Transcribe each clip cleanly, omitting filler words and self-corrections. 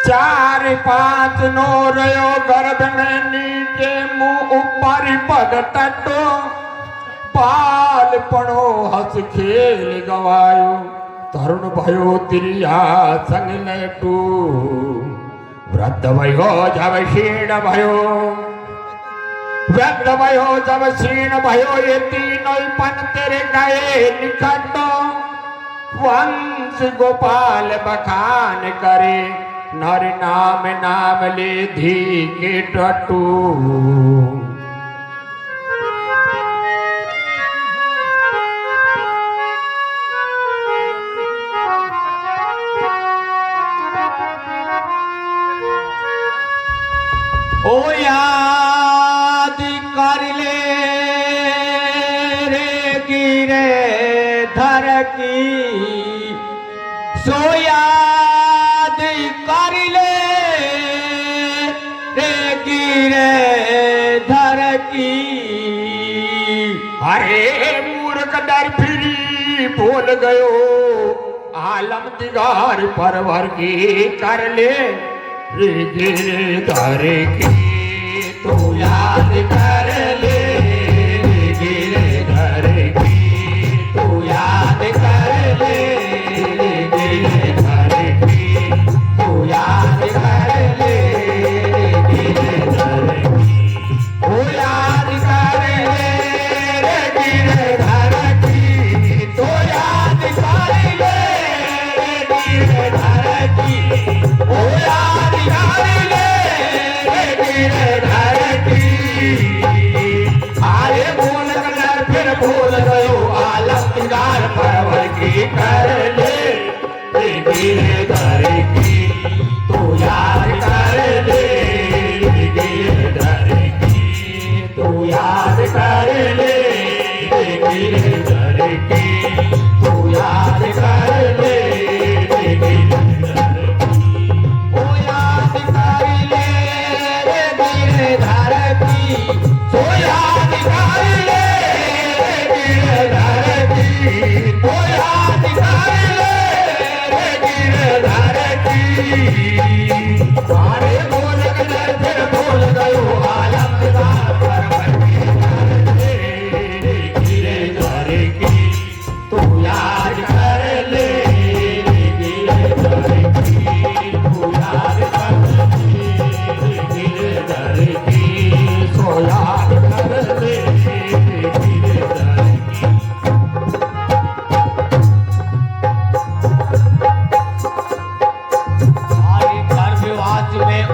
चार पांच नो रयो गर्भ में नीचे मुंह ऊपर पग टटो बाल पणो हस खेल गवायो तरुण भयो तिरिया संग नेटू वृद्ध भयो जब क्षीण भयो वृद्ध भयो जब क्षीण भयो ये तीनों पन तेरे गए निकटो वंश गोपाल बखान करे नर नाम नाम ले धी के टटू ओ याद कर ले रे गिरे धर की सो याद कर ले रे गिरे धर की अरे मूर्ख डर फिरी बोल गयो आलम दिगार परवर की कर ले रे गिरधर की तू याद कर ले रे गिरधर की तू याद कर ले रे गिरधर की तू याद कर ले रे गिरधर की तू याद कर ले रे गिरधर की तू याद कर ले रे गिरधर की ओ याद कर ले रे गिरधर की आरे बोल कर फिर भूल गयो आलम दिगार परवर की कर ले रे गिरधर की तू याद कर ले रे गिरधर की तू याद कर ले रे गिरधर की तू याद कर ले रे गिरधर ओ याद कर ले रे गिरधर की सो याद कर ले रे गिरधर की तो याद कर ले रे गिरधर की अरे बोल कर फिर बोल गयो आलम दिगार परवर की कर ले रे गिरधर की तू याद कर ले रे गिरधर की तू याद कर ले रे गिरधर की सो याद कर ले रे गिरधर की गर्भवास में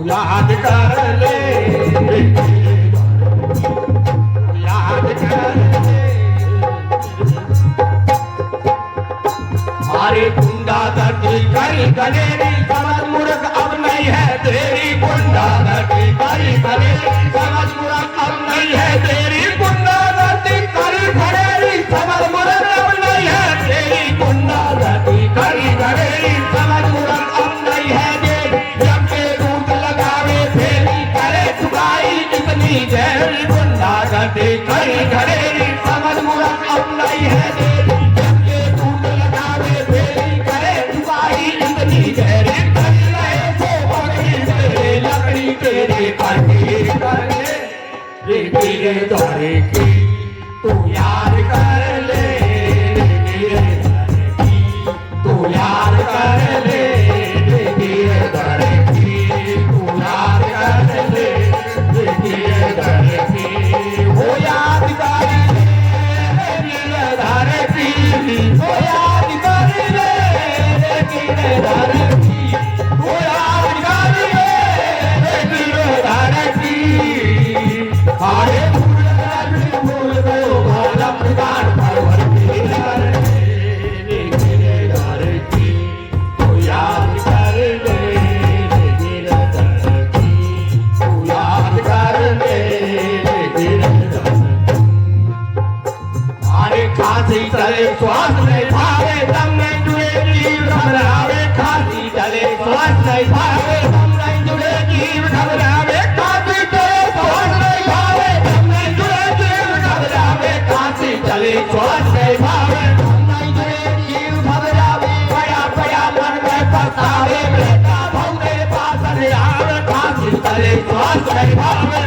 याद कर ले याद कर ले हमारे गुंडा दर्दी करी गलेरी समझ मूर्ख अब नहीं है तेरी गुंडा दर्दी करी गलेरी समझ मूर्ख अब नहीं है तेरी गुंडा दर्दी करी गलेरी समझ मूर्ख अब नहीं है तेरी गुंडा दर्दी करी गलेरी समझ मूर्ख अब नहीं है तेरी जब के दूध लगावे फेरी करे चुकाई इतनी जहरी गुंडा दर्दी करी गलेरी समझ मूर्ख अब नहीं है तेरी जब के दूध लगावे फेरी करे चुकाई इतनी जहरी कर रहे सो पकड़ी तेरे लकड़ी तेरे काटे कर ले रे तेरे द्वारे की तू याद कर ले रे तेरे द्वारे की तू याद कर ले रे तेरे द्वारे की तू याद कर ले रे तेरे द्वारे की वो याद कर ले रे तेरे द्वारे की वो याद कर ले रे तेरे द्वारे की वो याद कर ले रे तेरे द्वारे की हारे भूल गयो भालम गान परवर तेरे तेरे द्वारे की तू याद कर ले रे तेरे द्वारे की तू याद कर ले रे तेरे द्वारे हारे खांसी चले श्वास नहीं भावे दम नहीं जुड़े जीव घबरावे खांसी चले श्वास नहीं भावे दम नहीं जुड़े जीव घबरावे खांसी चले श्वास नहीं भावे दम नहीं जुड़े जीव घबरावे खांसी चले श्वास नहीं भावे दम नहीं जुड़े जीव घबरावे पया पया मन में पछतावे बेटा भौरे पास आवे खांसी चले श्वास नहीं भावे